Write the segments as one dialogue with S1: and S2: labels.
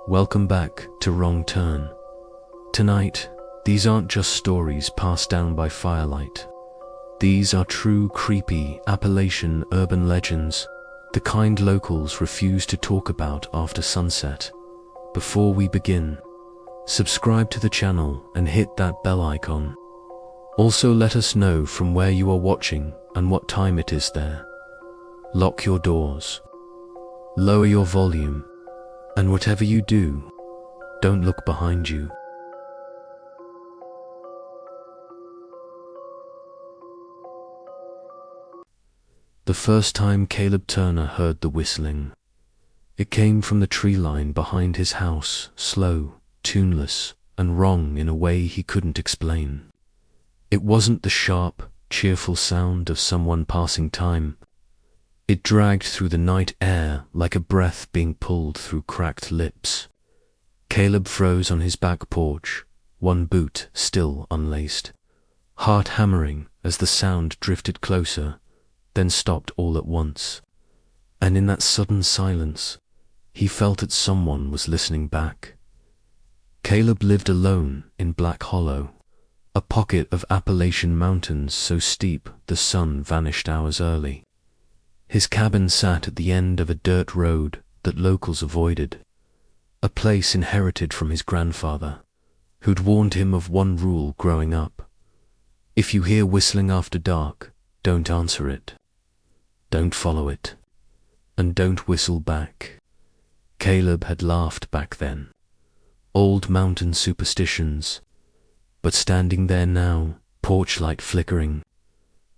S1: Welcome back to Wrong Turn. Tonight, these aren't just stories passed down by firelight. These are true creepy Appalachian urban legends, the kind locals refuse to talk about after sunset. Before we begin, subscribe to the channel and hit that bell icon. Also let us know from where you are watching and what time it is there. Lock your doors, lower your volume, and whatever you do, don't look behind you. The first time Caleb Turner heard the whistling, it came from the tree line behind his house, slow, tuneless, and wrong in a way he couldn't explain. It wasn't the sharp, cheerful sound of someone passing time. It dragged through the night air like a breath being pulled through cracked lips. Caleb froze on his back porch, one boot still unlaced, heart hammering as the sound drifted closer, then stopped all at once. And in that sudden silence, he felt that someone was listening back. Caleb lived alone in Black Hollow, a pocket of Appalachian Mountains so steep the sun vanished hours early. His cabin sat at the end of a dirt road that locals avoided, a place inherited from his grandfather, who'd warned him of one rule growing up. If you hear whistling after dark, don't answer it. Don't follow it. And don't whistle back. Caleb had laughed back then. Old mountain superstitions. But standing there now, porch light flickering,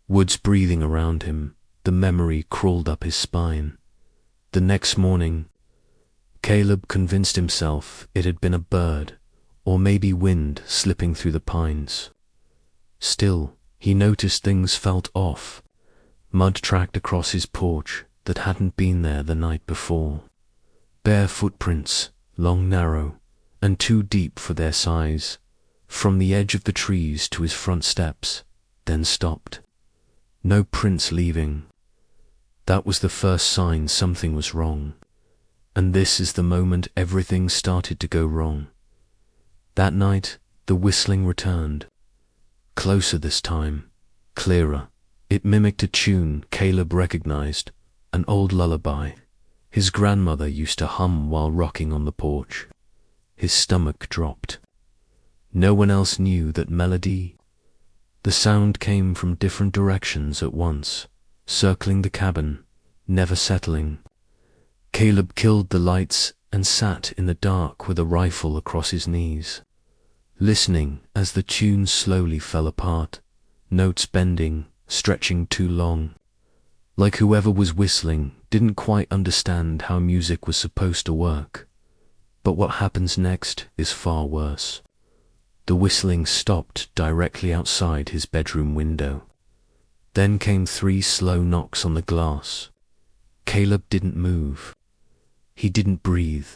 S1: woods breathing around him, the memory crawled up his spine. The next morning, Caleb convinced himself it had been a bird, or maybe wind slipping through the pines. Still, he noticed things felt off. Mud tracked across his porch that hadn't been there the night before. Bare footprints, long, narrow, and too deep for their size, from the edge of the trees to his front steps, then stopped. No prints leaving. That was the first sign something was wrong. And this is the moment everything started to go wrong. That night, the whistling returned. Closer this time, clearer. It mimicked a tune Caleb recognized, an old lullaby his grandmother used to hum while rocking on the porch. His stomach dropped. No one else knew that melody. The sound came from different directions at once, circling the cabin, never settling. Caleb killed the lights and sat in the dark with a rifle across his knees, listening as the tune slowly fell apart, notes bending, stretching too long. Like whoever was whistling didn't quite understand how music was supposed to work. But what happens next is far worse. The whistling stopped directly outside his bedroom window. Then came 3 slow knocks on the glass. Caleb didn't move. He didn't breathe.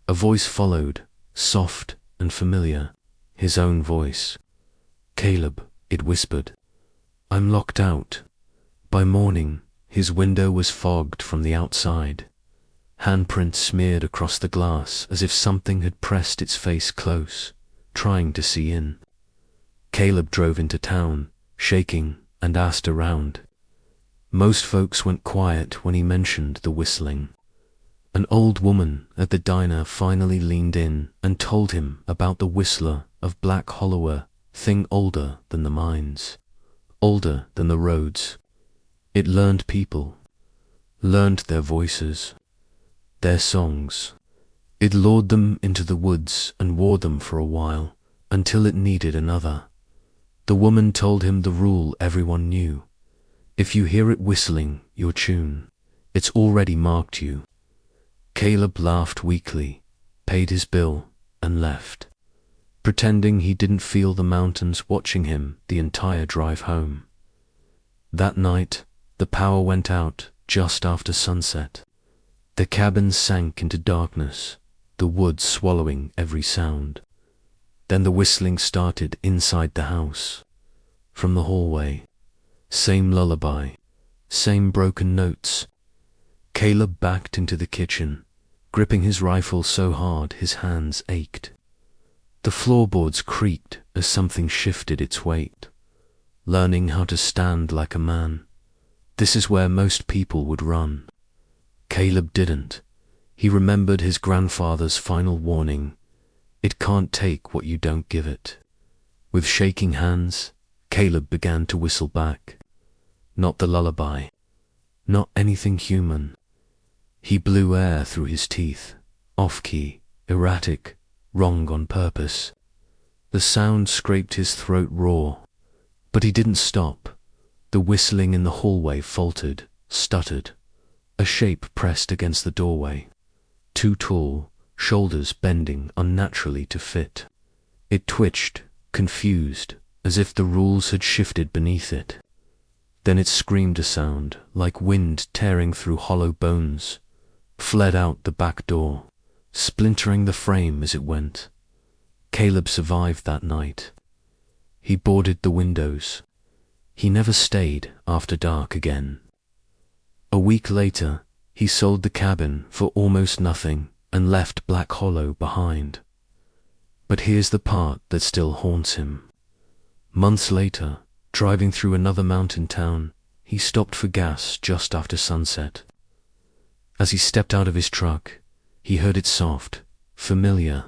S1: A voice followed, soft and familiar, his own voice. "Caleb," it whispered. "I'm locked out." By morning, his window was fogged from the outside. Handprints smeared across the glass as if something had pressed its face close, trying to see in. Caleb drove into town, shaking, and asked around. Most folks went quiet when he mentioned the whistling. An old woman at the diner finally leaned in and told him about the whistler of Black Hollow, a thing older than the mines, older than the roads. It learned people, learned their voices, their songs. It lured them into the woods and wore them for a while, until it needed another. The woman told him the rule everyone knew. If you hear it whistling your tune, it's already marked you. Caleb laughed weakly, paid his bill, and left, pretending he didn't feel the mountains watching him the entire drive home. That night, the power went out just after sunset. The cabin sank into darkness, the woods swallowing every sound. Then the whistling started inside the house. From the hallway, same lullaby, same broken notes. Caleb backed into the kitchen, gripping his rifle so hard his hands ached. The floorboards creaked as something shifted its weight. Learning how to stand like a man. This is where most people would run. Caleb didn't. He remembered his grandfather's final warning, "It can't take what you don't give it." With shaking hands, Caleb began to whistle back. Not the lullaby. Not anything human. He blew air through his teeth, off-key, erratic, wrong on purpose. The sound scraped his throat raw, but he didn't stop. The whistling in the hallway faltered, stuttered. A shape pressed against the doorway. Too tall, shoulders bending unnaturally to fit. It twitched, confused, as if the rules had shifted beneath it. Then it screamed a sound, like wind tearing through hollow bones, fled out the back door, splintering the frame as it went. Caleb survived that night. He boarded the windows. He never stayed after dark again. A week later, he sold the cabin for almost nothing and left Black Hollow behind. But here's the part that still haunts him. Months later, driving through another mountain town, he stopped for gas just after sunset. As he stepped out of his truck, he heard it soft, familiar,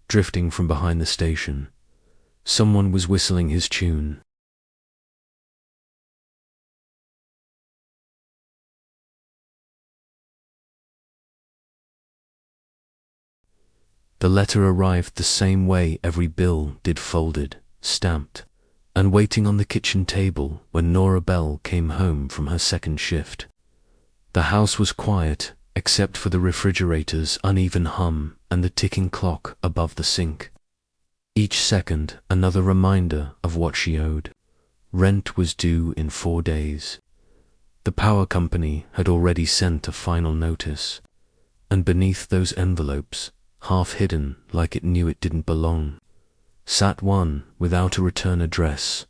S1: drifting from behind the station. Someone was whistling his tune. The letter arrived the same way every bill did, folded, stamped, and waiting on the kitchen table when Nora Bell came home from her second shift. The house was quiet, except for the refrigerator's uneven hum and the ticking clock above the sink. Each second another reminder of what she owed. Rent was due in 4 days. The power company had already sent a final notice, and beneath those envelopes, half hidden like it knew it didn't belong, sat one without a return address,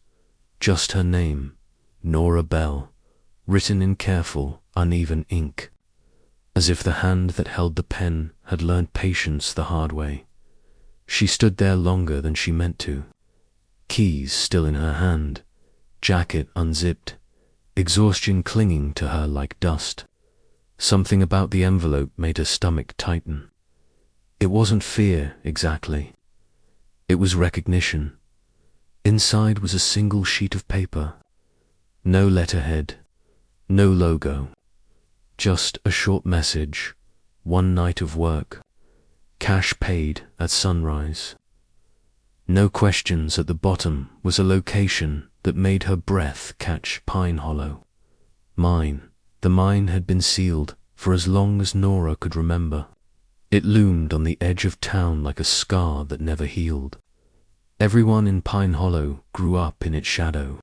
S1: just her name, Nora Bell, written in careful, uneven ink, as if the hand that held the pen had learned patience the hard way. She stood there longer than she meant to, keys still in her hand, jacket unzipped, exhaustion clinging to her like dust. Something about the envelope made her stomach tighten. It wasn't fear, exactly. It was recognition. Inside was a single sheet of paper. No letterhead, no logo. Just a short message, one night of work, cash paid at sunrise. No questions. At the bottom was a location that made her breath catch. Pine Hollow. Mine. The mine had been sealed for as long as Nora could remember. It loomed on the edge of town like a scar that never healed. Everyone in Pine Hollow grew up in its shadow.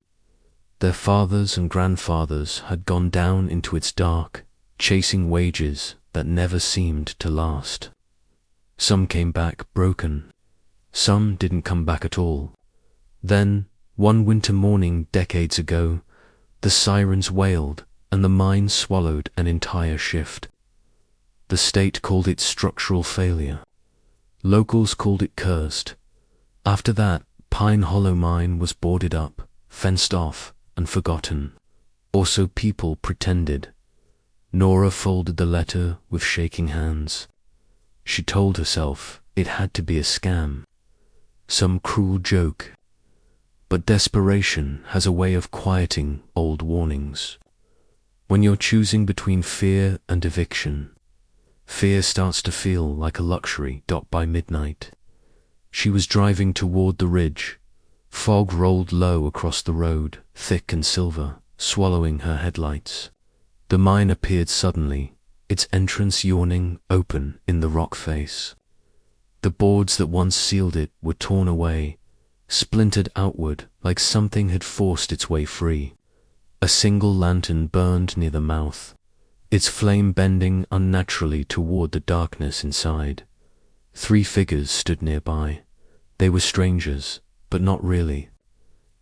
S1: Their fathers and grandfathers had gone down into its dark, chasing wages that never seemed to last. Some came back broken. Some didn't come back at all. Then, one winter morning decades ago, the sirens wailed and the mine swallowed an entire shift. The state called it structural failure. Locals called it cursed. After that, Pine Hollow Mine was boarded up, fenced off, and forgotten. Or so people pretended. Nora folded the letter with shaking hands. She told herself it had to be a scam, some cruel joke. But desperation has a way of quieting old warnings. When you're choosing between fear and eviction, fear starts to feel like a luxury. By midnight, she was driving toward the ridge. Fog rolled low across the road, thick and silver, swallowing her headlights. The mine appeared suddenly, its entrance yawning open in the rock face. The boards that once sealed it were torn away, splintered outward like something had forced its way free. A single lantern burned near the mouth, its flame bending unnaturally toward the darkness inside. 3 figures stood nearby. They were strangers, but not really.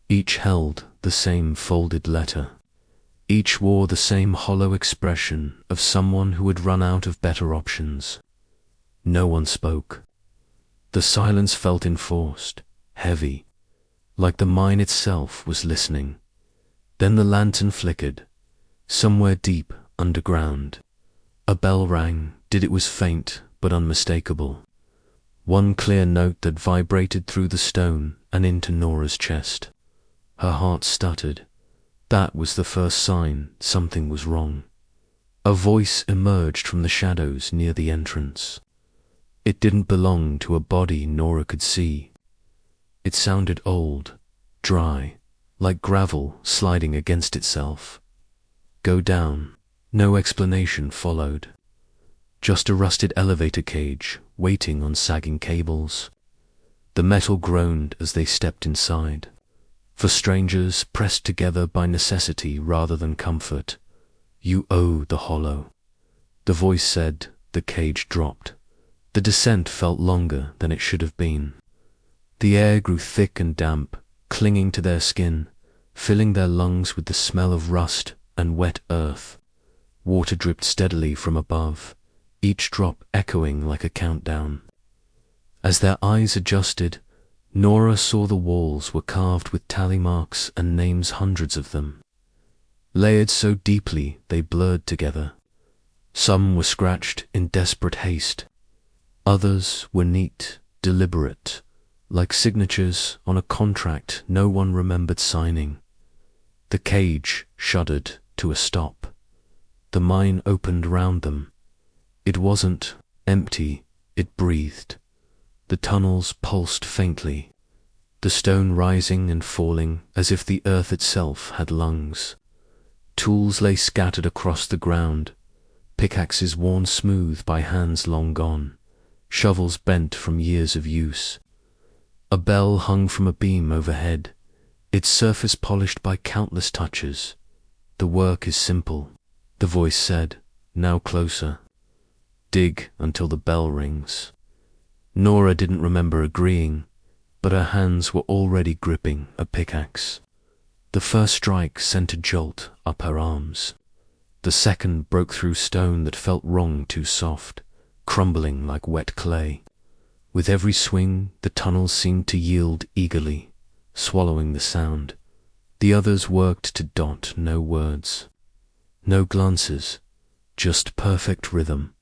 S1: Each held the same folded letter. Each wore the same hollow expression of someone who had run out of better options. No one spoke. The silence felt enforced, heavy, like the mine itself was listening. Then the lantern flickered. Somewhere deep underground, a bell rang. It was faint but unmistakable. One clear note that vibrated through the stone and into Nora's chest. Her heart stuttered. That was the first sign something was wrong. A voice emerged from the shadows near the entrance. It didn't belong to a body Nora could see. It sounded old, dry, like gravel sliding against itself. Go down. No explanation followed. Just a rusted elevator cage waiting on sagging cables. The metal groaned as they stepped inside. For strangers pressed together by necessity rather than comfort, you owe the hollow. The voice said. The cage dropped. The descent felt longer than it should have been. The air grew thick and damp, clinging to their skin, filling their lungs with the smell of rust and wet earth. Water dripped steadily from above, each drop echoing like a countdown. As their eyes adjusted, Nora saw the walls were carved with tally marks and names, hundreds of them, layered so deeply they blurred together. Some were scratched in desperate haste. Others were neat, deliberate, like signatures on a contract no one remembered signing. The cage shuddered to a stop. The mine opened round them. It wasn't empty, it breathed. The tunnels pulsed faintly, the stone rising and falling as if the earth itself had lungs. Tools lay scattered across the ground, pickaxes worn smooth by hands long gone, shovels bent from years of use. A bell hung from a beam overhead, its surface polished by countless touches. The work is simple, the voice said, now closer. Dig until the bell rings. Nora didn't remember agreeing, but her hands were already gripping a pickaxe. The first strike sent a jolt up her arms. The second broke through stone that felt wrong, too soft, crumbling like wet clay. With every swing, the tunnels seemed to yield eagerly, swallowing the sound. The others worked to dot no words, no glances, just perfect rhythm.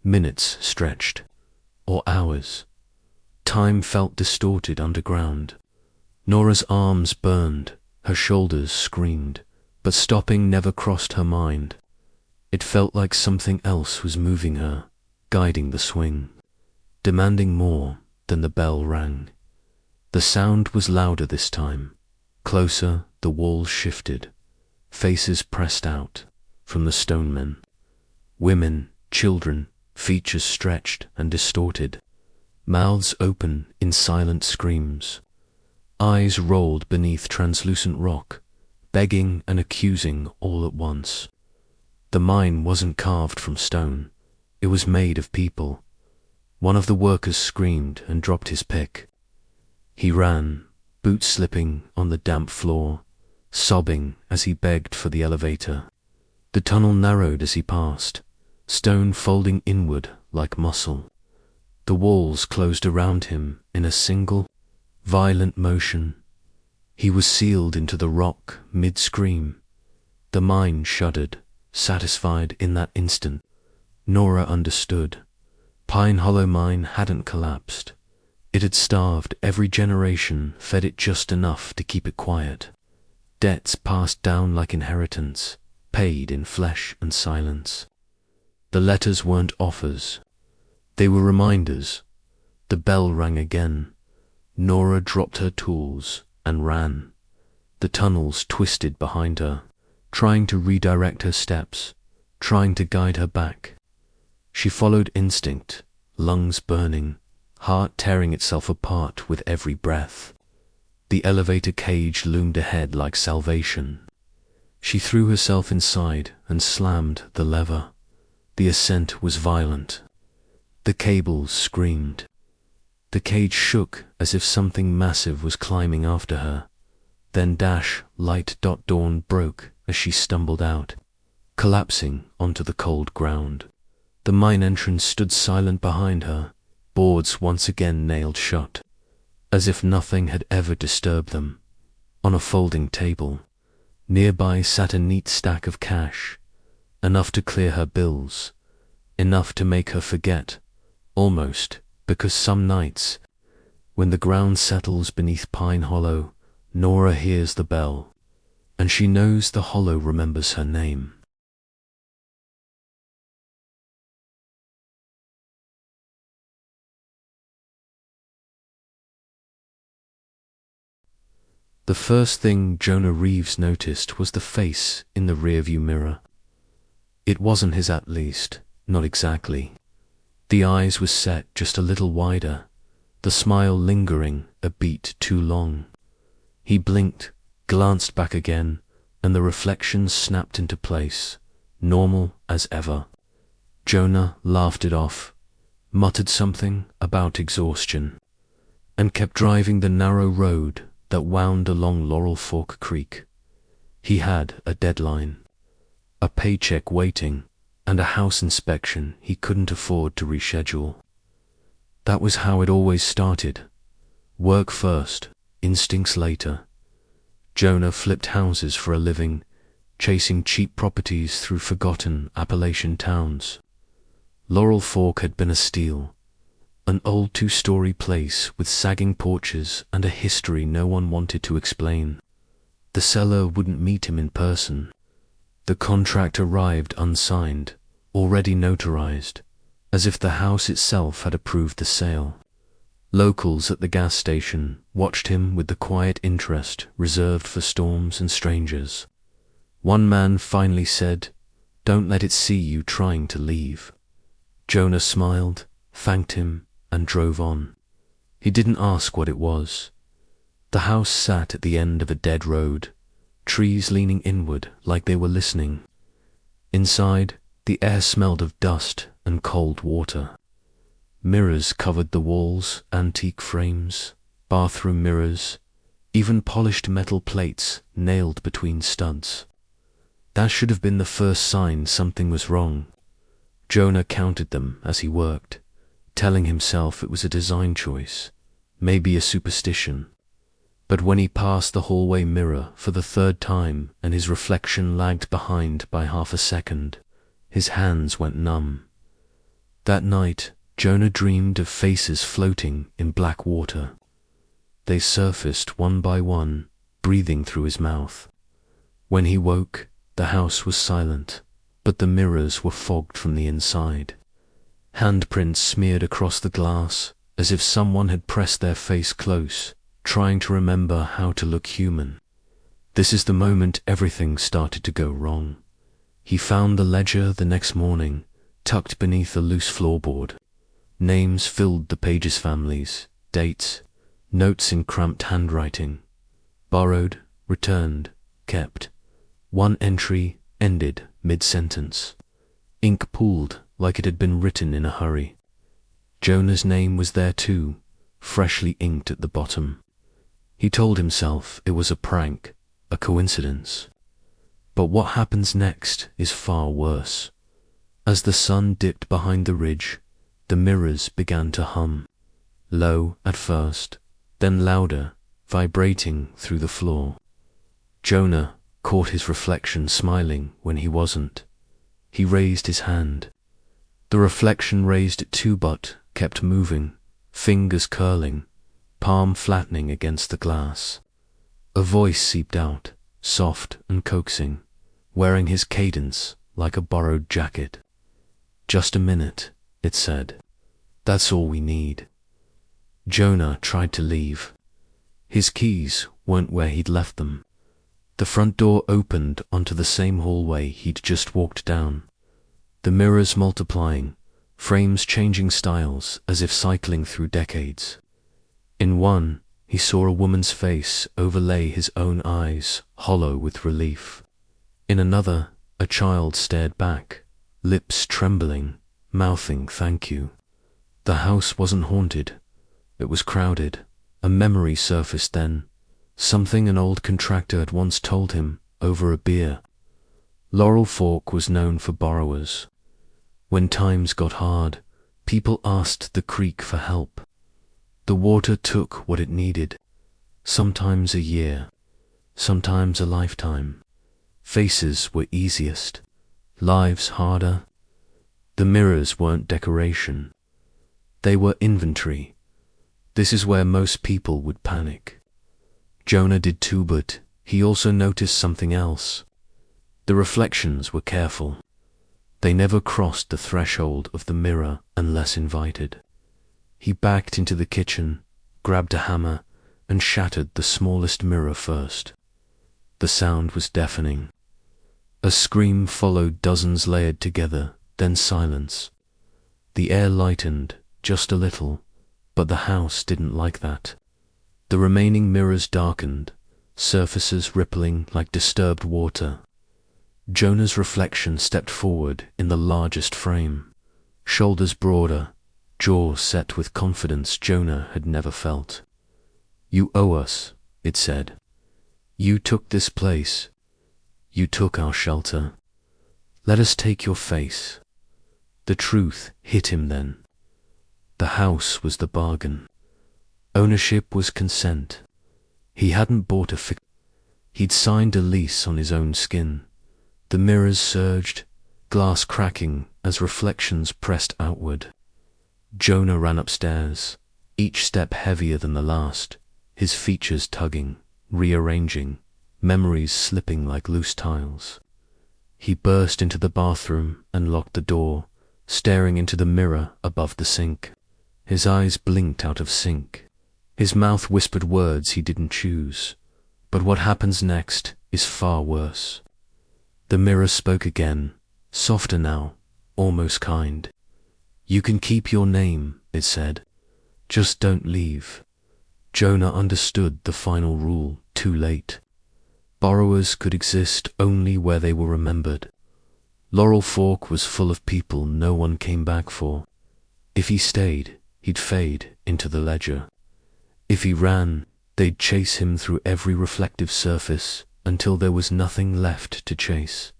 S1: Minutes stretched, or hours. Time felt distorted underground. Nora's arms burned, her shoulders screamed, but stopping never crossed her mind. It felt like something else was moving her, guiding the swing, demanding more than the bell rang. The sound was louder this time. Closer, the walls shifted. Faces pressed out from the stonemen. Women, children, features stretched and distorted. Mouths open in silent screams. Eyes rolled beneath translucent rock, begging and accusing all at once. The mine wasn't carved from stone. It was made of people. One of the workers screamed and dropped his pick. He ran, boots slipping on the damp floor, sobbing as he begged for the elevator. The tunnel narrowed as he passed, stone folding inward like muscle. The walls closed around him in a single, violent motion. He was sealed into the rock mid-scream. The mine shuddered, satisfied in that instant. Nora understood. Pine Hollow Mine hadn't collapsed. It had starved. Every generation fed it just enough to keep it quiet. Debts passed down like inheritance, paid in flesh and silence. The letters weren't offers. They were reminders. The bell rang again. Nora dropped her tools and ran. The tunnels twisted behind her, trying to redirect her steps, trying to guide her back. She followed instinct, lungs burning, heart tearing itself apart with every breath. The elevator cage loomed ahead like salvation. She threw herself inside and slammed the lever. The ascent was violent. The cables screamed. The cage shook as if something massive was climbing after her. Then dawn broke as she stumbled out, collapsing onto the cold ground. The mine entrance stood silent behind her, boards once again nailed shut, as if nothing had ever disturbed them. On a folding table, nearby sat a neat stack of cash, enough to clear her bills, enough to make her forget, almost, because some nights, when the ground settles beneath Pine Hollow, Nora hears the bell, and she knows the hollow remembers her name. The first thing Jonah Reeves noticed was the face in the rearview mirror. It wasn't his, at least, not exactly. The eyes were set just a little wider, the smile lingering a beat too long. He blinked, glanced back again, and the reflection snapped into place, normal as ever. Jonah laughed it off, muttered something about exhaustion, and kept driving the narrow road that wound along Laurel Fork Creek. He had a deadline, a paycheck waiting, and a house inspection he couldn't afford to reschedule. That was how it always started. Work first, instincts later. Jonah flipped houses for a living, chasing cheap properties through forgotten Appalachian towns. Laurel Fork had been a steal, an old two-story place with sagging porches and a history no one wanted to explain. The seller wouldn't meet him in person. The contract arrived unsigned, already notarized, as if the house itself had approved the sale. Locals at the gas station watched him with the quiet interest reserved for storms and strangers. One man finally said, "Don't let it see you trying to leave." Jonah smiled, thanked him, and drove on. He didn't ask what it was. The house sat at the end of a dead road, trees leaning inward like they were listening. Inside, the air smelled of dust and cold water. Mirrors covered the walls, antique frames, bathroom mirrors, even polished metal plates nailed between studs. That should have been the first sign something was wrong. Jonah counted them as he worked, telling himself it was a design choice, maybe a superstition. But when he passed the hallway mirror for the third time and his reflection lagged behind by half a second, his hands went numb. That night, Jonah dreamed of faces floating in black water. They surfaced one by one, breathing through his mouth. When he woke, the house was silent, but the mirrors were fogged from the inside. Handprints smeared across the glass, as if someone had pressed their face close, trying to remember how to look human. This is the moment everything started to go wrong. He found the ledger the next morning, tucked beneath a loose floorboard. Names filled the page's families, dates, notes in cramped handwriting. Borrowed, returned, kept. One entry ended mid-sentence. Ink pooled like it had been written in a hurry. Jonah's name was there too, freshly inked at the bottom. He told himself it was a prank, a coincidence. But what happens next is far worse. As the sun dipped behind the ridge, the mirrors began to hum. Low at first, then louder, vibrating through the floor. Jonah caught his reflection smiling when he wasn't. He raised his hand. The reflection raised it too but kept moving, fingers curling, palm flattening against the glass. A voice seeped out, soft and coaxing, wearing his cadence like a borrowed jacket. "Just a minute," it said. "That's all we need." Jonah tried to leave. His keys weren't where he'd left them. The front door opened onto the same hallway he'd just walked down. The mirrors multiplying, frames changing styles as if cycling through decades. In one, he saw a woman's face overlay his own eyes, hollow with relief. In another, a child stared back, lips trembling, mouthing thank you. The house wasn't haunted. It was crowded. A memory surfaced then, something an old contractor had once told him over a beer. Laurel Fork was known for borrowers. When times got hard, people asked the creek for help. The water took what it needed, sometimes a year, sometimes a lifetime. Faces were easiest, lives harder. The mirrors weren't decoration. They were inventory. This is where most people would panic. Jonah did too, but he also noticed something else. The reflections were careful. They never crossed the threshold of the mirror unless invited. He backed into the kitchen, grabbed a hammer, and shattered the smallest mirror first. The sound was deafening. A scream followed, dozens layered together, then silence. The air lightened, just a little, but the house didn't like that. The remaining mirrors darkened, surfaces rippling like disturbed water. Jonah's reflection stepped forward in the largest frame, shoulders broader, jaw set with confidence Jonah had never felt. "You owe us," it said. "You took this place. You took our shelter. Let us take your face." The truth hit him then. The house was the bargain. Ownership was consent. He hadn't bought a he'd signed a lease on his own skin. The mirrors surged, glass cracking as reflections pressed outward. Jonah ran upstairs, each step heavier than the last, his features tugging, rearranging, memories slipping like loose tiles. He burst into the bathroom and locked the door, staring into the mirror above the sink. His eyes blinked out of sync. His mouth whispered words he didn't choose. But what happens next is far worse. The mirror spoke again, softer now, almost kind. "You can keep your name," it said. "Just don't leave." Jonah understood the final rule too late. Borrowers could exist only where they were remembered. Laurel Fork was full of people no one came back for. If he stayed, he'd fade into the ledger. If he ran, they'd chase him through every reflective surface until there was nothing left to chase.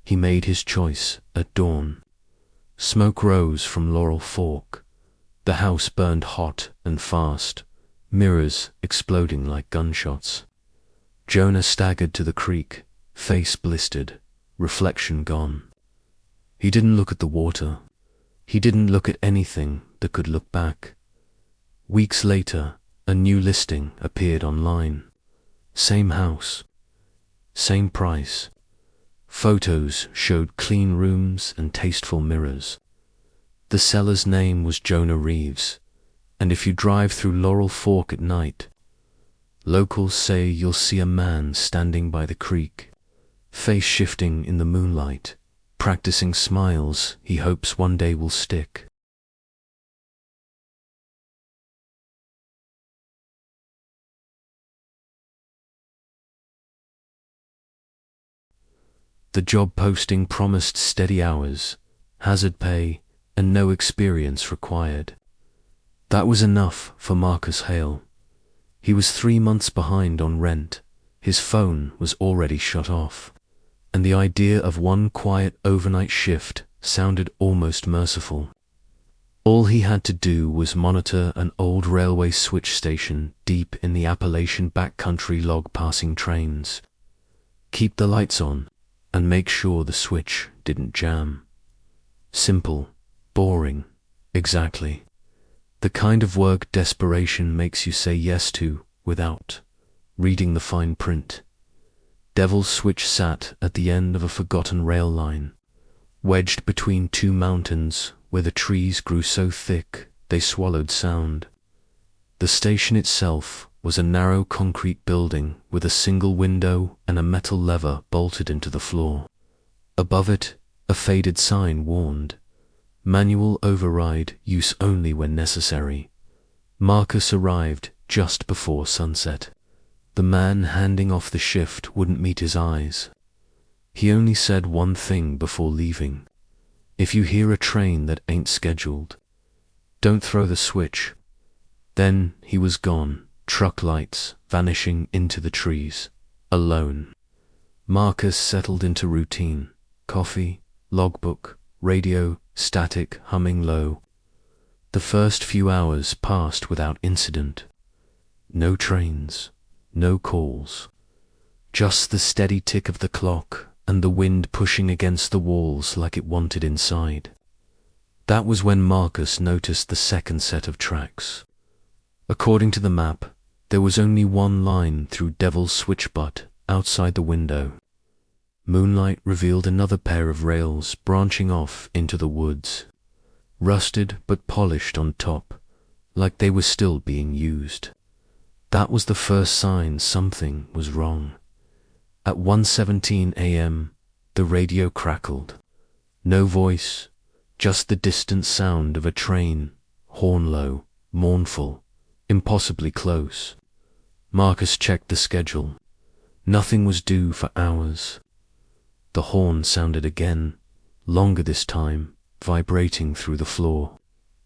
S1: He made his choice at dawn. Smoke rose from Laurel Fork. The house burned hot and fast, mirrors exploding like gunshots. Jonah staggered to the creek, face blistered, reflection gone. He didn't look at the water. He didn't look at anything that could look back. Weeks later, a new listing appeared online. Same house, same price. Photos showed clean rooms and tasteful mirrors. The seller's name was Jonah Reeves, and if you drive through Laurel Fork at night, locals say you'll see a man standing by the creek, face shifting in the moonlight, practicing smiles he hopes one day will stick. The job posting promised steady hours, hazard pay, and no experience required. That was enough for Marcus Hale. He was 3 months behind on rent, his phone was already shut off, and the idea of one quiet overnight shift sounded almost merciful. All he had to do was monitor an old railway switch station deep in the Appalachian backcountry, log passing trains, keep the lights on, and make sure the switch didn't jam. Simple, boring, exactly. The kind of work desperation makes you say yes to without reading the fine print. Devil's Switch sat at the end of a forgotten rail line, wedged between two mountains where the trees grew so thick they swallowed sound. The station itself was a narrow concrete building with a single window and a metal lever bolted into the floor. Above it, a faded sign warned, "Manual override, use only when necessary." Marcus arrived just before sunset. The man handing off the shift wouldn't meet his eyes. He only said one thing before leaving: "If you hear a train that ain't scheduled, don't throw the switch." Then he was gone, truck lights vanishing into the trees, alone. Marcus settled into routine: coffee, logbook, radio, static, humming low. The first few hours passed without incident. No trains, no calls. Just the steady tick of the clock and the wind pushing against the walls like it wanted inside. That was when Marcus noticed the second set of tracks. According to the map, there was only one line through Devil's Switch Butt outside the window. Moonlight revealed another pair of rails branching off into the woods, rusted but polished on top, like they were still being used. That was the first sign something was wrong. At 1:17 a.m., the radio crackled. No voice, just the distant sound of a train, horn low, mournful, impossibly close. Marcus checked the schedule. Nothing was due for hours. The horn sounded again, longer this time, vibrating through the floor.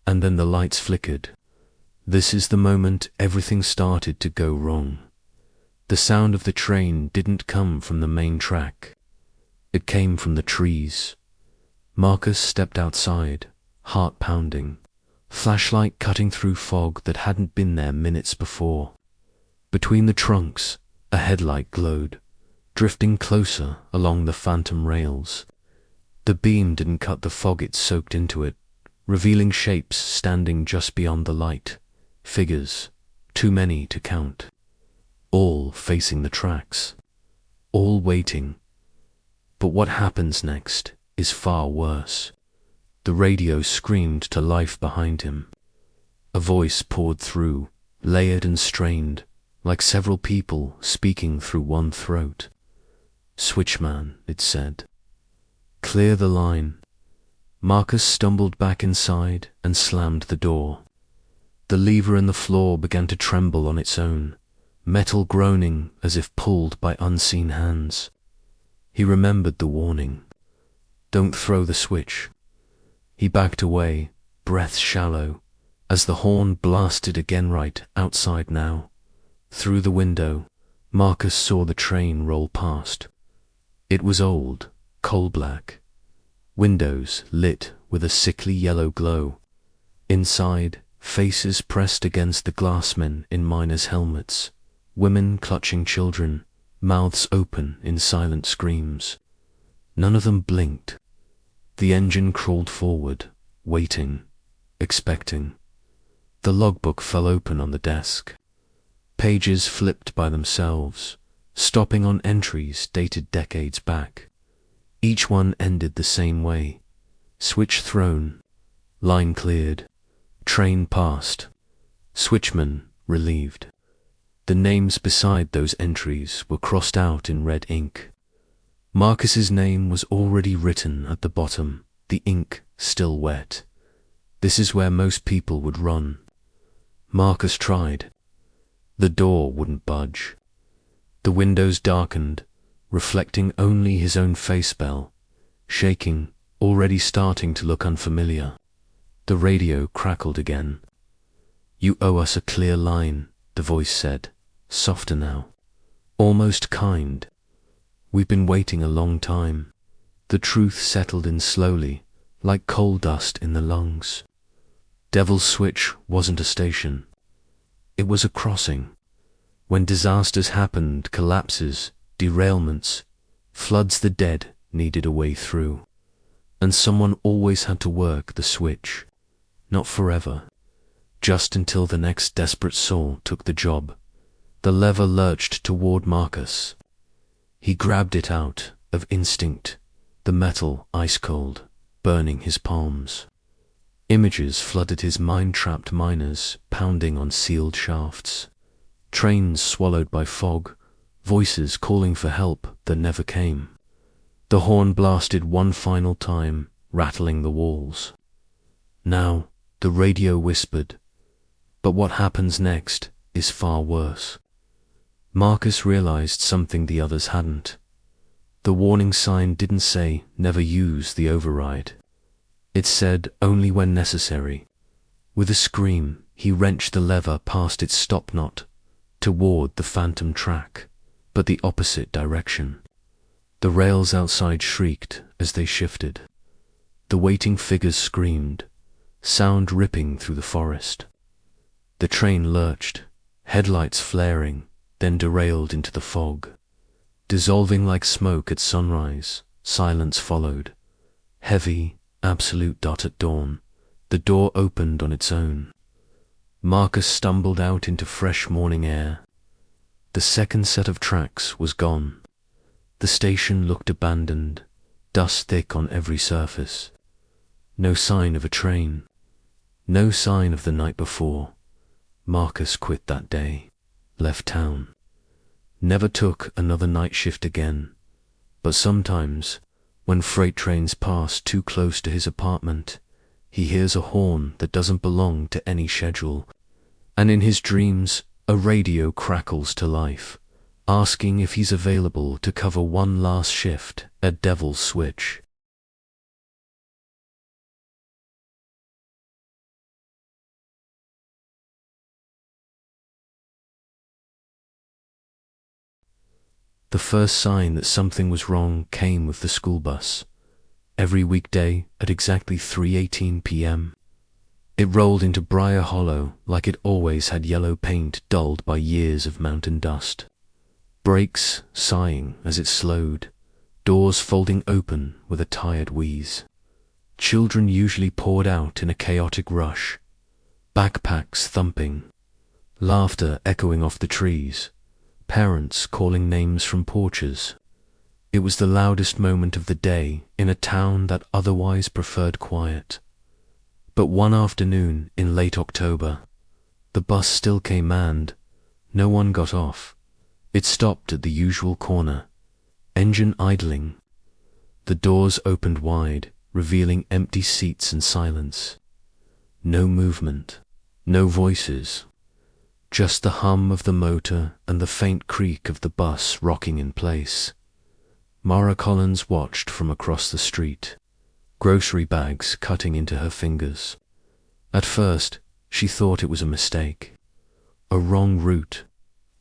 S1: And then the lights flickered. This is the moment everything started to go wrong. The sound of the train didn't come from the main track. It came from the trees. Marcus stepped outside, heart pounding, flashlight cutting through fog that hadn't been there minutes before. Between the trunks, a headlight glowed, drifting closer along the phantom rails. The beam didn't cut the fog it soaked into it, revealing shapes standing just beyond the light, figures, too many to count. All facing the tracks, all waiting. But what happens next is far worse. The radio screamed to life behind him. A voice poured through, layered and strained, like several people speaking through one throat. "Switchman," it said. "Clear the line." Marcus stumbled back inside and slammed the door. The lever in the floor began to tremble on its own, metal groaning as if pulled by unseen hands. He remembered the warning. Don't throw the switch. He backed away, breath shallow, as the horn blasted again right outside now. Through the window, Marcus saw the train roll past. It was old, coal-black. Windows lit with a sickly yellow glow. Inside, faces pressed against the glassmen in miners' helmets, women clutching children, mouths open in silent screams. None of them blinked. The engine crawled forward, waiting, expecting. The logbook fell open on the desk. Pages flipped by themselves, stopping on entries dated decades back. Each one ended the same way. Switch thrown, line cleared, train passed, switchman relieved. The names beside those entries were crossed out in red ink. Marcus's name was already written at the bottom, the ink still wet. This is where most people would run. Marcus tried. The door wouldn't budge. The windows darkened, reflecting only his own face bell, shaking, already starting to look unfamiliar. The radio crackled again. "You owe us a clear line," the voice said, softer now, almost kind. "We've been waiting a long time." The truth settled in slowly, like coal dust in the lungs. Devil's Switch wasn't a station. It was a crossing. When disasters happened, collapses, derailments, floods, the dead needed a way through. And someone always had to work the switch. Not forever. Just until the next desperate soul took the job. The lever lurched toward Marcus. He grabbed it out of instinct, the metal ice cold, burning his palms. Images flooded his mind-trapped miners, pounding on sealed shafts. Trains swallowed by fog, voices calling for help that never came. The horn blasted one final time, rattling the walls. Now, the radio whispered, "But what happens next is far worse." Marcus realized something the others hadn't. The warning sign didn't say, "Never use the override." It said, "Only when necessary." With a scream, he wrenched the lever past its stop knot, toward the phantom track, but the opposite direction. The rails outside shrieked as they shifted. The waiting figures screamed, sound ripping through the forest. The train lurched, headlights flaring, then derailed into the fog. Dissolving like smoke at sunrise, silence followed. Heavy, absolute. At dawn, the door opened on its own. Marcus stumbled out into fresh morning air. The second set of tracks was gone. The station looked abandoned, dust thick on every surface. No sign of a train. No sign of the night before. Marcus quit that day, left town. Never took another night shift again. But sometimes, when freight trains pass too close to his apartment, he hears a horn that doesn't belong to any schedule. And in his dreams, a radio crackles to life, asking if he's available to cover one last shift at Devil's Switch. The first sign that something was wrong came with the school bus. Every weekday at exactly 3:18 p.m. It rolled into Briar Hollow like it always had, yellow paint dulled by years of mountain dust. Brakes sighing as it slowed, doors folding open with a tired wheeze. Children usually poured out in a chaotic rush, backpacks thumping, laughter echoing off the trees, parents calling names from porches. It was the loudest moment of the day in a town that otherwise preferred quiet. But one afternoon in late October, the bus still came and no one got off. It stopped at the usual corner, engine idling. The doors opened wide, revealing empty seats and silence. No movement, no voices, just the hum of the motor and the faint creak of the bus rocking in place. Mara Collins watched from across the street, grocery bags cutting into her fingers. At first, she thought it was a mistake, a wrong route,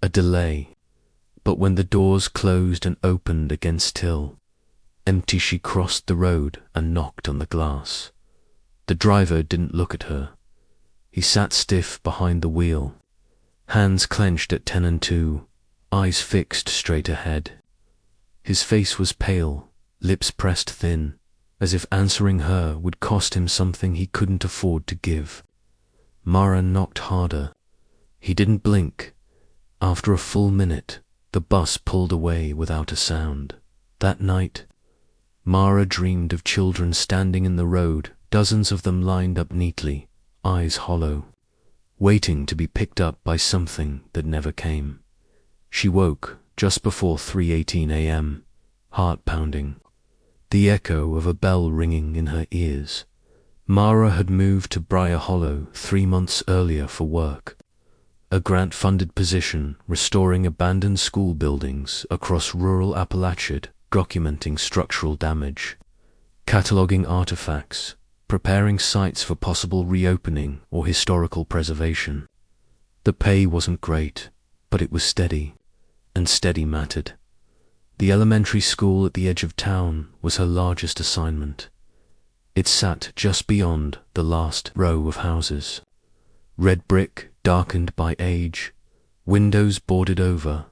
S1: a delay. But when the doors closed and opened against Till, empty, she crossed the road and knocked on the glass. The driver didn't look at her. He sat stiff behind the wheel, hands clenched at 10 and 2, eyes fixed straight ahead. His face was pale, lips pressed thin, as if answering her would cost him something he couldn't afford to give. Mara knocked harder. He didn't blink. After a full minute, the bus pulled away without a sound. That night, Mara dreamed of children standing in the road, dozens of them lined up neatly, eyes hollow, waiting to be picked up by something that never came. She woke just before 3:18 a.m., heart pounding, the echo of a bell ringing in her ears. Mara had moved to Briar Hollow 3 months earlier for work, a grant-funded position restoring abandoned school buildings across rural Appalachia, documenting structural damage, cataloging artifacts, preparing sites for possible reopening or historical preservation. The pay wasn't great, but it was steady, and steady mattered. The elementary school at the edge of town was her largest assignment. It sat just beyond the last row of houses. Red brick, darkened by age, windows boarded over,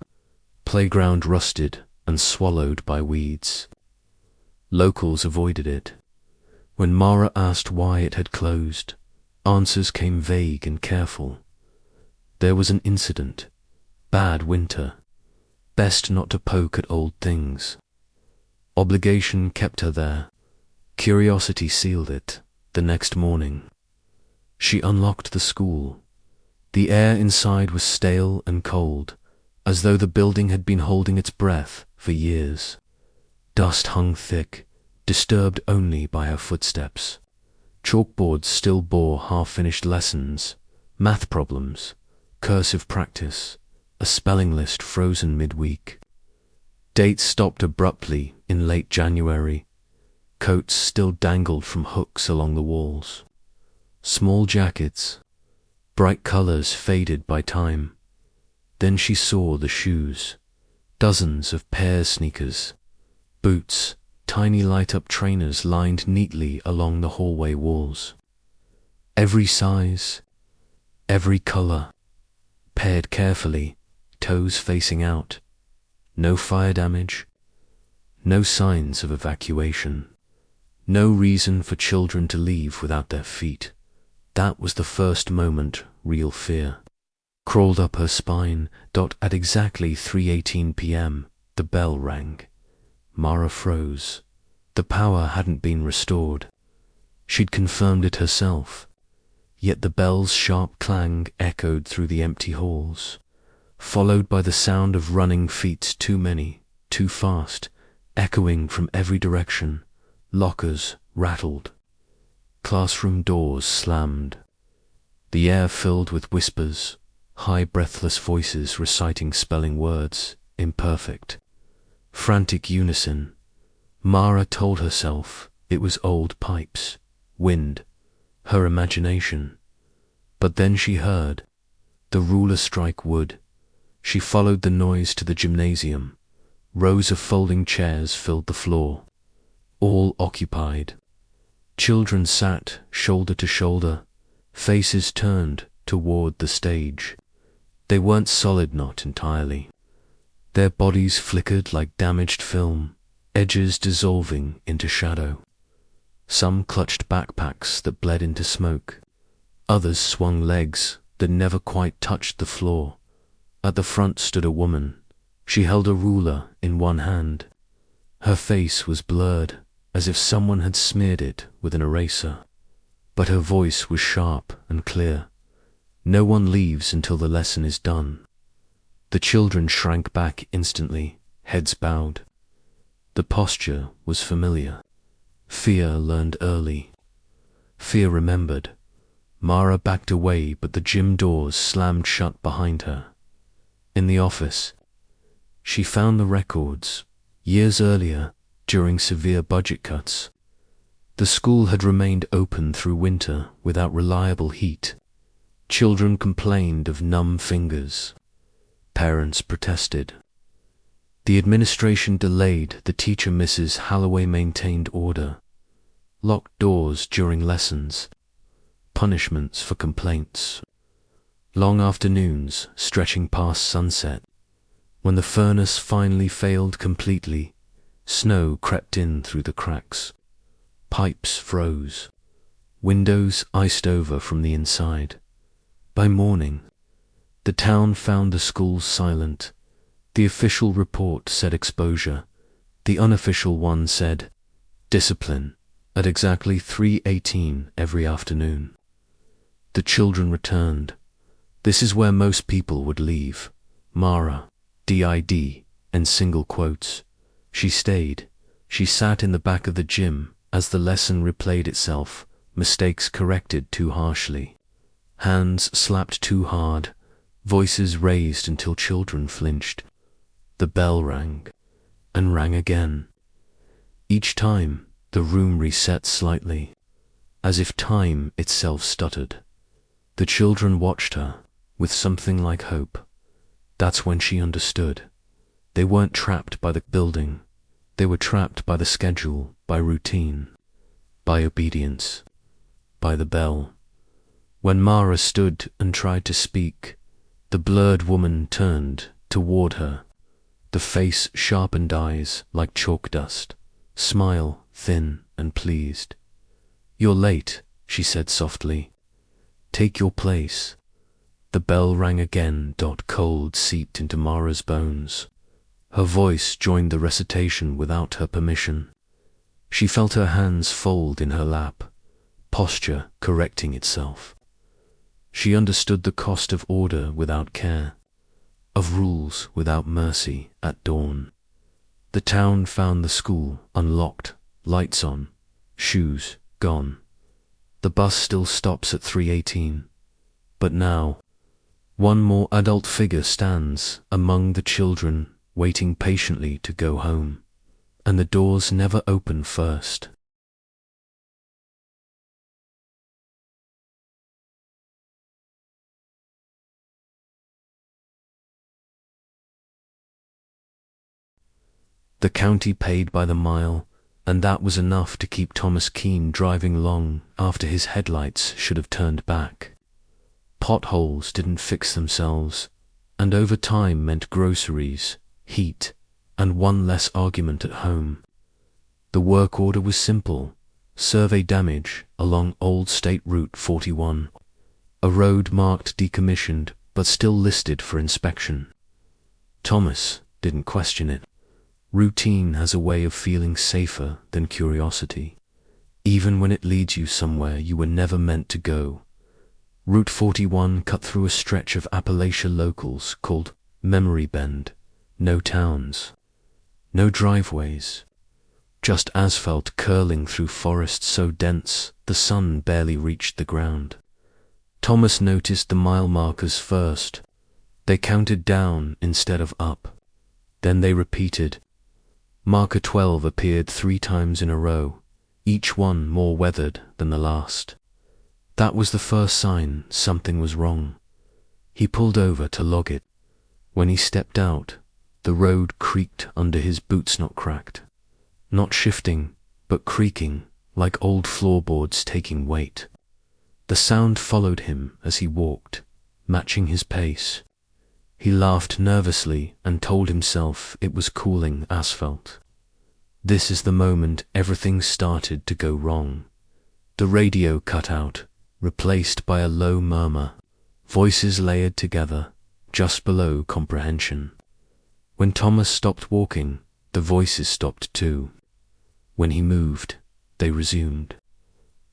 S1: playground rusted and swallowed by weeds. Locals avoided it. When Mara asked why it had closed, answers came vague and careful. There was an incident, bad winter, best not to poke at old things. Obligation kept her there, curiosity sealed it. The next morning, she unlocked the school. The air inside was stale and cold, as though the building had been holding its breath for years. Dust hung thick, disturbed only by her footsteps. Chalkboards still bore half-finished lessons, math problems, cursive practice, a spelling list frozen midweek. Dates stopped abruptly in late January. Coats still dangled from hooks along the walls. Small jackets, bright colors faded by time. Then she saw the shoes, dozens of pairs, sneakers, boots, tiny light-up trainers lined neatly along the hallway walls. Every size, every color, paired carefully, toes facing out. No fire damage, no signs of evacuation, no reason for children to leave without their feet. That was the first moment real fear crawled up her spine. At exactly 3:18 p.m., the bell rang. Mara froze. The power hadn't been restored. She'd confirmed it herself. Yet the bell's sharp clang echoed through the empty halls, followed by the sound of running feet, too many, too fast, echoing from every direction. Lockers rattled. Classroom doors slammed. The air filled with whispers, high breathless voices reciting spelling words, imperfect. Frantic unison. Mara told herself it was old pipes, wind, her imagination. But then she heard the ruler strike wood. She followed the noise to the gymnasium. Rows of folding chairs filled the floor, all occupied. Children sat shoulder to shoulder, faces turned toward the stage. They weren't solid, not entirely. Their bodies flickered like damaged film, edges dissolving into shadow. Some clutched backpacks that bled into smoke. Others swung legs that never quite touched the floor. At the front stood a woman. She held a ruler in one hand. Her face was blurred, as if someone had smeared it with an eraser. But her voice was sharp and clear. No one leaves until the lesson is done. The children shrank back instantly, heads bowed. The posture was familiar. Fear learned early. Fear remembered. Mara backed away, but the gym doors slammed shut behind her. In the office, she found the records. Years earlier, during severe budget cuts, the school had remained open through winter without reliable heat. Children complained of numb fingers. Parents protested. The administration delayed. The teacher, Mrs. Holloway, maintained order. Locked doors during lessons. Punishments for complaints. Long afternoons stretching past sunset. When the furnace finally failed completely, snow crept in through the cracks. Pipes froze. Windows iced over from the inside. By morning, the town found the schools silent. The official report said exposure. The unofficial one said discipline at exactly 3:18 every afternoon. The children returned. This is where most people would leave. Mara, DID, and single quotes. She stayed. She sat in the back of the gym as the lesson replayed itself, mistakes corrected too harshly. Hands slapped too hard, voices raised until children flinched. The bell rang, and rang again. Each time, the room reset slightly, as if time itself stuttered. The children watched her, with something like hope. That's when she understood. They weren't trapped by the building. They were trapped by the schedule, by routine, by obedience, by the bell. When Mara stood and tried to speak, the blurred woman turned toward her. The face sharpened eyes like chalk dust, smile thin and pleased. "You're late," she said softly. "Take your place." The bell rang again. Cold seeped into Mara's bones. Her voice joined the recitation without her permission. She felt her hands fold in her lap, posture correcting itself. She understood the cost of order without care, of rules without mercy at dawn. The town found the school unlocked, lights on, shoes gone. The bus still stops at 3:18, but now, one more adult figure stands among the children, waiting patiently to go home, and the doors never open first. The county paid by the mile, and that was enough to keep Thomas Keene driving long after his headlights should have turned back. Potholes didn't fix themselves, and over time meant groceries, heat, and one less argument at home. The work order was simple: survey damage along Old State Route 41, a road marked decommissioned but still listed for inspection. Thomas didn't question it. Routine has a way of feeling safer than curiosity, even when it leads you somewhere you were never meant to go. Route 41 cut through a stretch of Appalachia locals called Memory Bend. No towns, no driveways, just asphalt curling through forests so dense the sun barely reached the ground. Thomas noticed the mile markers first. They counted down instead of up. Then they repeated. Marker 12 appeared 3 times in a row, each one more weathered than the last. That was the first sign something was wrong. He pulled over to log it. When he stepped out, the road creaked under his boots, not cracked, not shifting, but creaking like old floorboards taking weight. The sound followed him as he walked, matching his pace. He laughed nervously and told himself it was cooling asphalt. This is the moment everything started to go wrong. The radio cut out, replaced by a low murmur, voices layered together, just below comprehension. When Thomas stopped walking, the voices stopped too. When he moved, they resumed.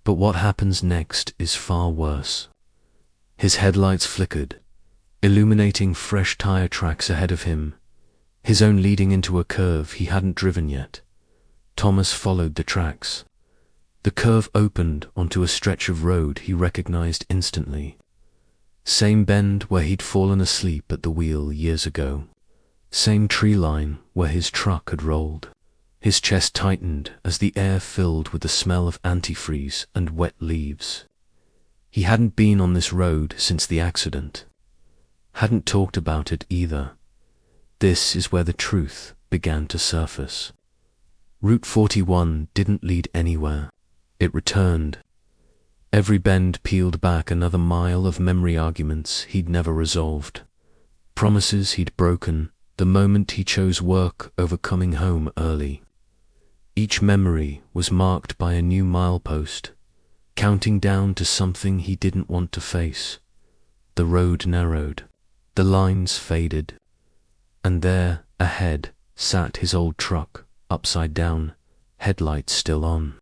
S1: But what happens next is far worse. His headlights flickered, illuminating fresh tire tracks ahead of him, his own leading into a curve he hadn't driven yet. Thomas followed the tracks. The curve opened onto a stretch of road he recognized instantly. Same bend where he'd fallen asleep at the wheel years ago. Same tree line where his truck had rolled. His chest tightened as the air filled with the smell of antifreeze and wet leaves. He hadn't been on this road since the accident. Hadn't talked about it either. This is where the truth began to surface. Route 41 didn't lead anywhere. It returned. Every bend peeled back another mile of memory arguments he'd never resolved. Promises he'd broken the moment he chose work over coming home early. Each memory was marked by a new milepost, counting down to something he didn't want to face. The road narrowed, the lines faded, and there, ahead, sat his old truck, upside down, headlights still on.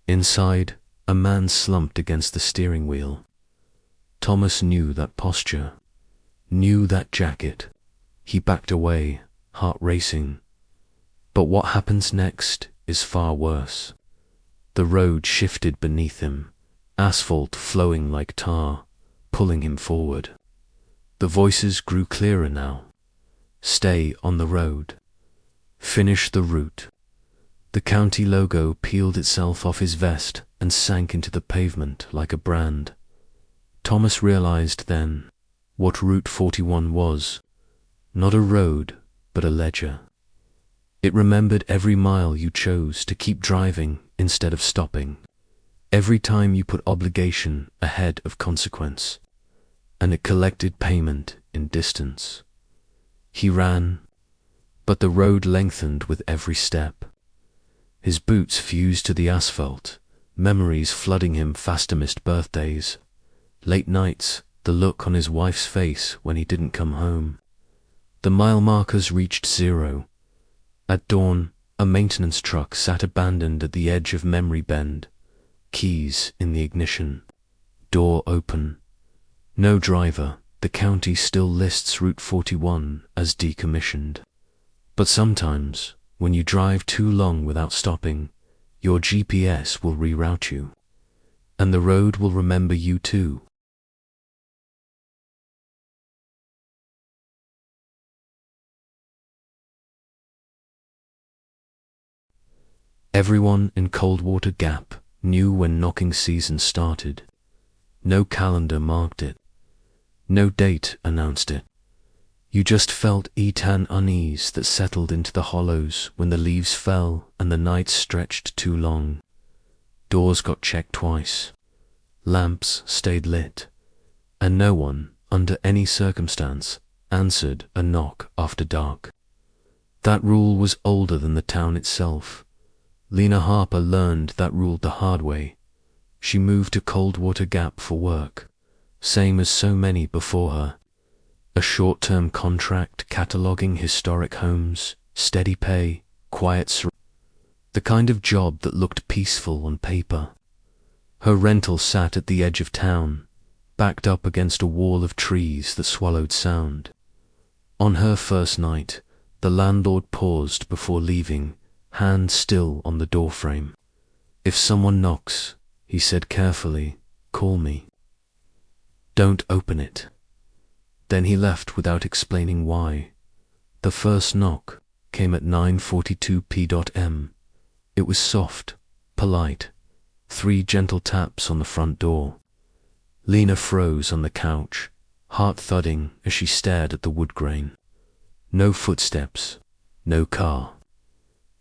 S1: Inside, a man slumped against the steering wheel. Thomas knew that posture, knew that jacket. He backed away, heart racing. But what happens next is far worse. The road shifted beneath him, asphalt flowing like tar, pulling him forward. The voices grew clearer now. Stay on the road. Finish the route. The county logo peeled itself off his vest and sank into the pavement like a brand. Thomas realized then what Route 41 was. Not a road, but a ledger. It remembered every mile you chose to keep driving instead of stopping. Every time you put obligation ahead of consequence. And it collected payment in distance. He ran, but the road lengthened with every step. His boots fused to the asphalt, memories flooding him faster missed birthdays, late nights, the look on his wife's face when he didn't come home. The mile markers reached 0. At dawn, a maintenance truck sat abandoned at the edge of Memory Bend, keys in the ignition, door open. No driver. The county still lists Route 41 as decommissioned. But sometimes, when you drive too long without stopping, your GPS will reroute you, and the road will remember you too. Everyone in Coldwater Gap knew when knocking season started. No calendar marked it. No date announced it. You just felt an unease that settled into the hollows when the leaves fell and the nights stretched too long. Doors got checked twice. Lamps stayed lit. And no one, under any circumstance, answered a knock after dark. That rule was older than the town itself. Lena Harper learned that rule the hard way. She moved to Coldwater Gap for work, same as so many before her. A short-term contract cataloging historic homes, steady pay, quiet the kind of job that looked peaceful on paper. Her rental sat at the edge of town, backed up against a wall of trees that swallowed sound. On her first night, the landlord paused before leaving, hand still on the doorframe. "If someone knocks," he said carefully, "call me. Don't open it." Then he left without explaining why. The first knock came at 9:42 p.m. It was soft, polite, 3 gentle taps on the front door. Lena froze on the couch, heart thudding as she stared at the wood grain. No footsteps, no car.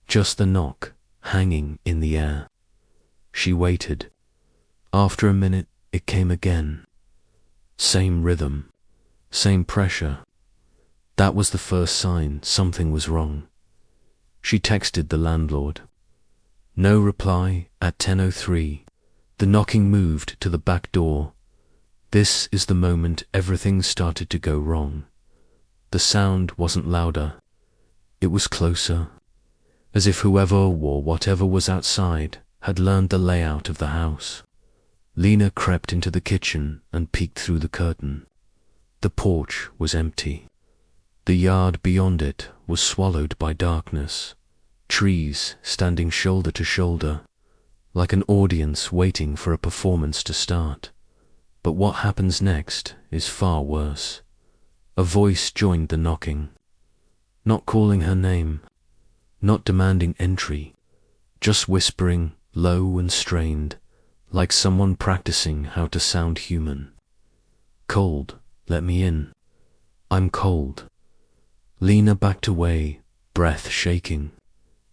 S1: Just the knock, hanging in the air. She waited. After a minute, it came again. Same rhythm, same pressure. That was the first sign something was wrong. She texted the landlord. No reply at 10:03. The knocking moved to the back door. This is the moment everything started to go wrong. The sound wasn't louder. It was closer, as if whoever or whatever was outside had learned the layout of the house. Lena crept into the kitchen and peeked through the curtain. The porch was empty. The yard beyond it was swallowed by darkness, trees standing shoulder to shoulder, like an audience waiting for a performance to start. But what happens next is far worse. A voice joined the knocking, not calling her name, not demanding entry, just whispering, low and strained, like someone practicing how to sound human. "Cold, let me in. I'm cold." Lena backed away, breath shaking.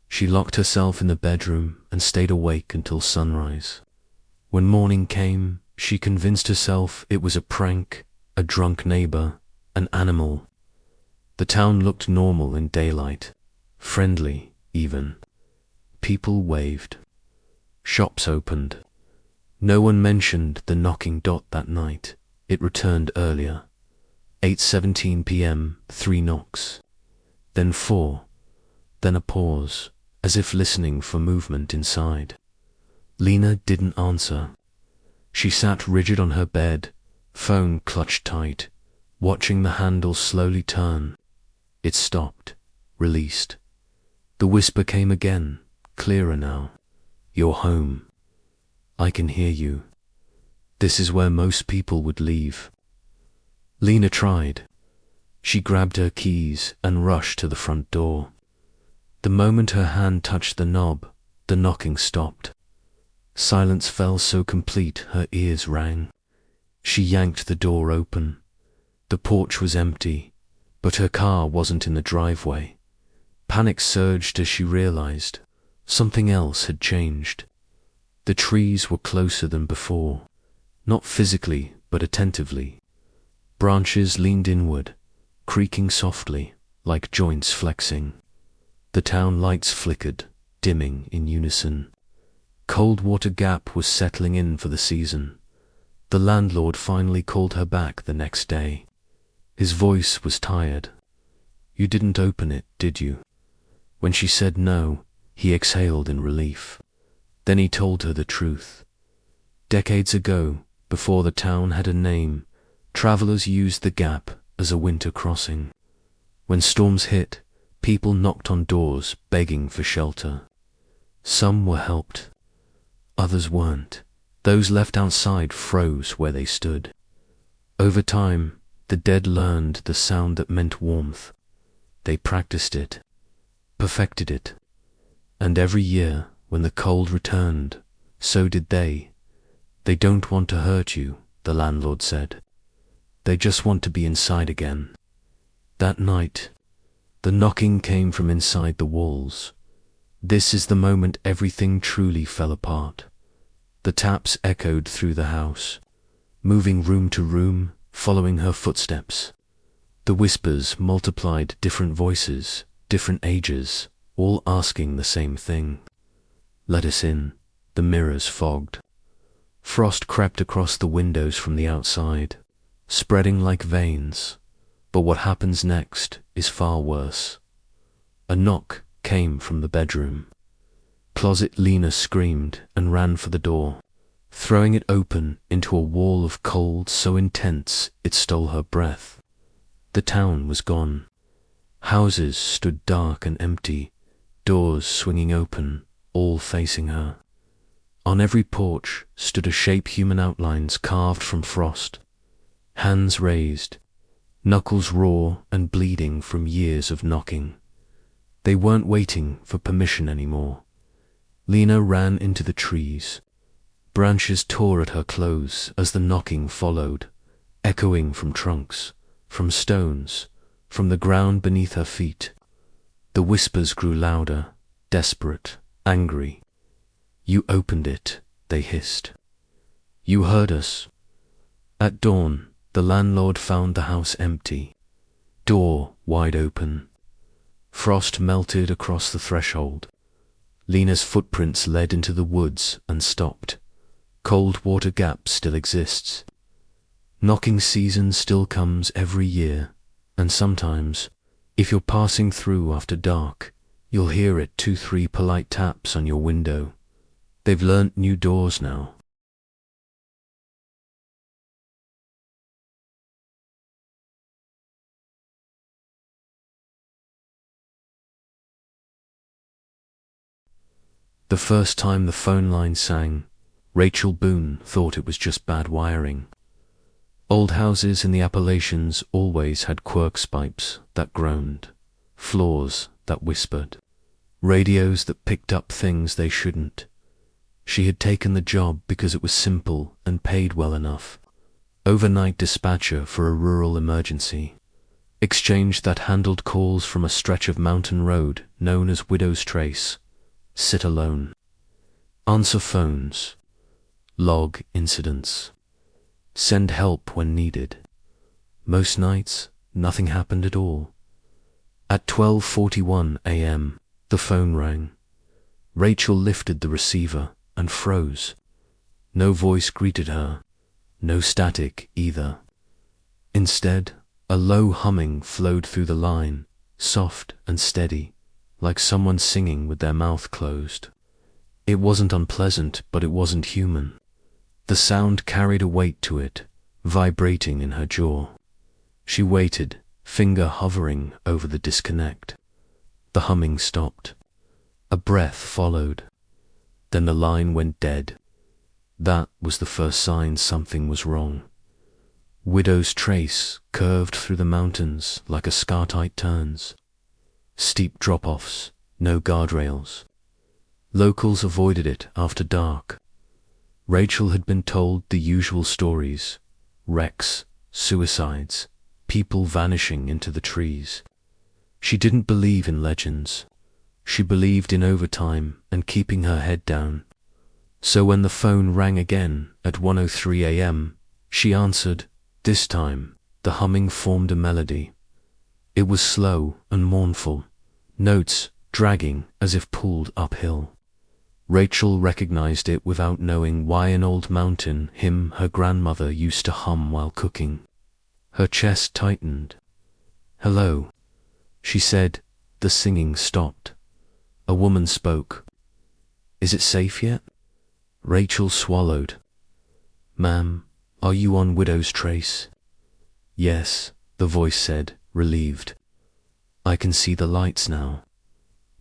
S1: She locked herself in the bedroom and stayed awake until sunrise. When morning came, she convinced herself it was a prank, a drunk neighbor, an animal. The town looked normal in daylight, friendly even. People waved. Shops opened. No one mentioned the knocking dot that night. It returned earlier. 8:17 p.m., 3 knocks. Then 4. Then a pause, as if listening for movement inside. Lena didn't answer. She sat rigid on her bed, phone clutched tight, watching the handle slowly turn. It stopped, released. The whisper came again, clearer now. "You're home. I can hear you. This is where most people would leave." Lena tried. She grabbed her keys and rushed to the front door. The moment her hand touched the knob, the knocking stopped. Silence fell so complete her ears rang. She yanked the door open. The porch was empty, but her car wasn't in the driveway. Panic surged as she realized something else had changed. The trees were closer than before, not physically but attentively. Branches leaned inward, creaking softly, like joints flexing. The town lights flickered, dimming in unison. Coldwater Gap was settling in for the season. The landlord finally called her back the next day. His voice was tired. "You didn't open it, did you?" When she said no, he exhaled in relief. Then he told her the truth. Decades ago, before the town had a name, travelers used the gap as a winter crossing. When storms hit, people knocked on doors begging for shelter. Some were helped. Others weren't. Those left outside froze where they stood. Over time, the dead learned the sound that meant warmth. They practiced it, perfected it. And every year, when the cold returned, so did they. "They don't want to hurt you," the landlord said. "They just want to be inside again." That night, the knocking came from inside the walls. This is the moment everything truly fell apart. The taps echoed through the house, moving room to room, following her footsteps. The whispers multiplied, different voices, different ages, all asking the same thing. Let us in. The mirrors fogged. Frost crept across the windows from the outside, spreading like veins. But what happens next is far worse. A knock came from the bedroom. Closet Lena screamed and ran for the door, throwing it open into a wall of cold so intense it stole her breath. The town was gone. Houses stood dark and empty, doors swinging open, all facing her. On every porch stood a shape human outlines carved from frost, hands raised, knuckles raw and bleeding from years of knocking. They weren't waiting for permission anymore. Lena ran into the trees. Branches tore at her clothes as the knocking followed, echoing from trunks, from stones, from the ground beneath her feet. The whispers grew louder, desperate, angry. You opened it, they hissed. You heard us. At dawn, the landlord found the house empty, door wide open. Frost melted across the threshold. Lena's footprints led into the woods and stopped. Cold Water Gap still exists. Knocking season still comes every year, and sometimes, if you're passing through after dark, you'll hear it 2-3 polite taps on your window. They've learnt new doors now. The first time the phone line sang, Rachel Boone thought it was just bad wiring. Old houses in the Appalachians always had Quirk's pipes that groaned, floors that whispered, radios that picked up things they shouldn't. She had taken the job because it was simple and paid well enough. Overnight dispatcher for a rural emergency. Exchange that handled calls from a stretch of mountain road known as Widow's Trace. Sit alone. Answer phones. Log incidents. Send help when needed. Most nights, nothing happened at all. At 12:41 a.m., the phone rang. Rachel lifted the receiver and froze. No voice greeted her, no static either. Instead, a low humming flowed through the line, soft and steady, like someone singing with their mouth closed. It wasn't unpleasant, but it wasn't human. The sound carried a weight to it, vibrating in her jaw. She waited, finger hovering over the disconnect. The humming stopped. A breath followed. Then the line went dead. That was the first sign something was wrong. Widow's Trace curved through the mountains like a scartite turns. Steep drop-offs, no guardrails. Locals avoided it after dark. Rachel had been told the usual stories: wrecks, suicides, people vanishing into the trees. She didn't believe in legends. She believed in overtime and keeping her head down. So when the phone rang again at 1:03 a.m., she answered. This time, the humming formed a melody. It was slow and mournful, notes dragging as if pulled uphill. Rachel recognized it without knowing why an old mountain hymn her grandmother used to hum while cooking. Her chest tightened. "Hello," she said. The singing stopped. A woman spoke. "Is it safe yet?" Rachel swallowed. "Ma'am, are you on Widow's Trace?" "Yes," the voice said, relieved. "I can see the lights now.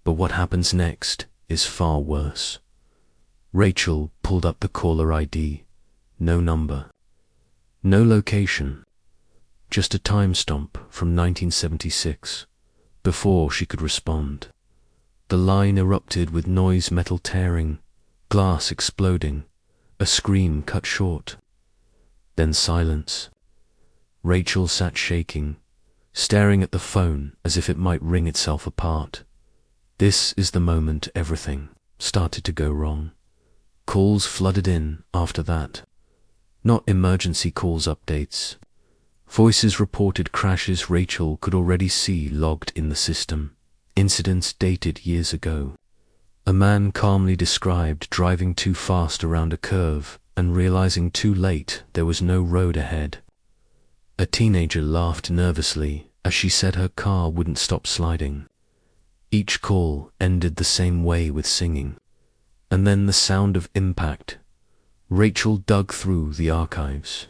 S1: But what happens next is far worse." Rachel pulled up the caller ID. No number. No location. Just a time stamp from 1976, before she could respond. The line erupted with noise, metal tearing, glass exploding, a scream cut short. Then silence. Rachel sat shaking, staring at the phone as if it might ring itself apart. This is the moment everything started to go wrong. Calls flooded in after that. Not emergency calls updates. Voices reported crashes Rachel could already see logged in the system. Incidents dated years ago. A man calmly described driving too fast around a curve and realizing too late there was no road ahead. A teenager laughed nervously as she said her car wouldn't stop sliding. Each call ended the same way with singing. And then the sound of impact. Rachel dug through the archives.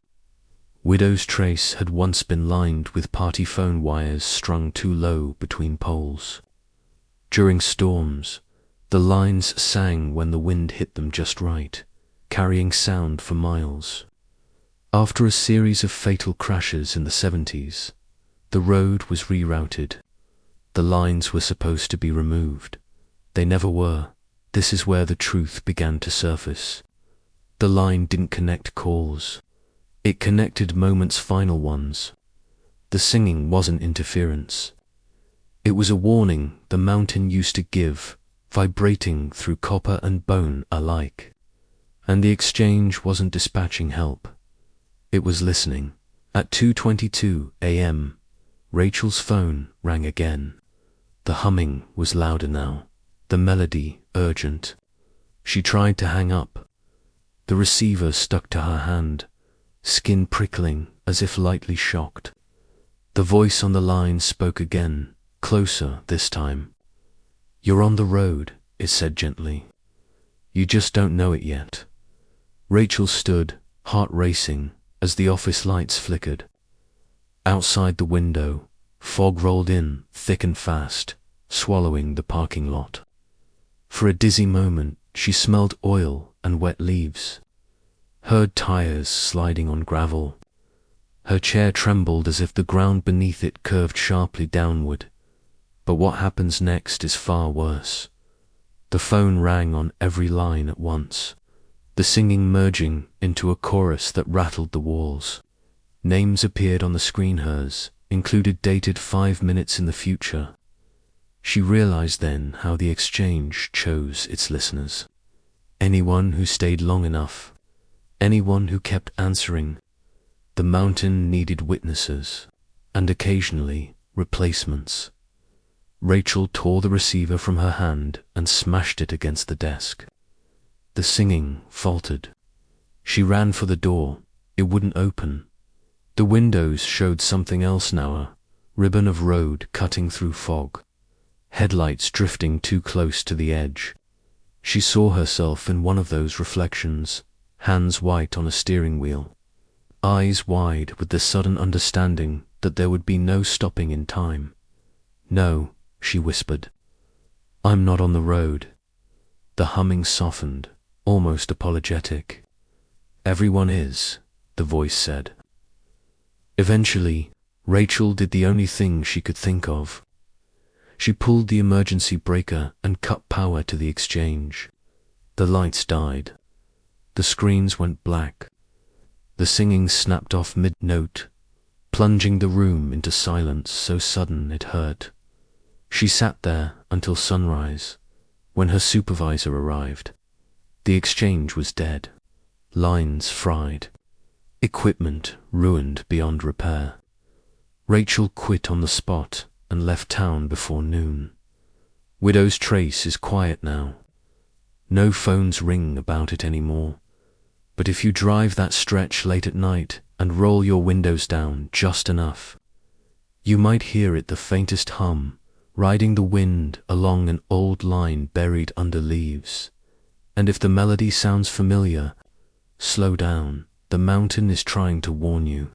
S1: Widow's Trace had once been lined with party phone wires strung too low between poles. During storms, the lines sang when the wind hit them just right, carrying sound for miles. After a series of fatal crashes in the 70s, the road was rerouted. The lines were supposed to be removed. They never were. This is where the truth began to surface. The line didn't connect calls. It connected moments, final ones. The singing wasn't interference. It was a warning the mountain used to give, vibrating through copper and bone alike. And the exchange wasn't dispatching help. It was listening. At 2:22 a.m., Rachel's phone rang again. The humming was louder now, the melody urgent. She tried to hang up. The receiver stuck to her hand, skin prickling as if lightly shocked. The voice on the line spoke again, closer this time. "You're on the road," it said gently. "You just don't know it yet." Rachel stood, heart racing, as the office lights flickered. Outside the window, fog rolled in, thick and fast, swallowing the parking lot. For a dizzy moment, she smelled oil and wet leaves, heard tires sliding on gravel. Her chair trembled as if the ground beneath it curved sharply downward. But what happens next is far worse. The phone rang on every line at once, the singing merging into a chorus that rattled the walls. Names appeared on the screen, hers, included, dated 5 minutes in the future. She realized then how the exchange chose its listeners. Anyone who stayed long enough. Anyone who kept answering. The mountain needed witnesses, and occasionally replacements. Rachel tore the receiver from her hand and smashed it against the desk. The singing faltered. She ran for the door. It wouldn't open. The windows showed something else now, a ribbon of road cutting through fog. Headlights drifting too close to the edge. She saw herself in one of those reflections, hands white on a steering wheel, eyes wide with the sudden understanding that there would be no stopping in time. "No," she whispered. "I'm not on the road." The humming softened, almost apologetic. "Everyone is," the voice said. Eventually, Rachel did the only thing she could think of. She pulled the emergency breaker and cut power to the exchange. The lights died. The screens went black. The singing snapped off mid-note, plunging the room into silence so sudden it hurt. She sat there until sunrise, when her supervisor arrived. The exchange was dead, lines fried, equipment ruined beyond repair. Rachel quit on the spot and left town before noon. Widow's Trace is quiet now. No phones ring about it anymore. But if you drive that stretch late at night and roll your windows down just enough, you might hear it, the faintest hum, riding the wind along an old line buried under leaves. And if the melody sounds familiar, slow down. The mountain is trying to warn you.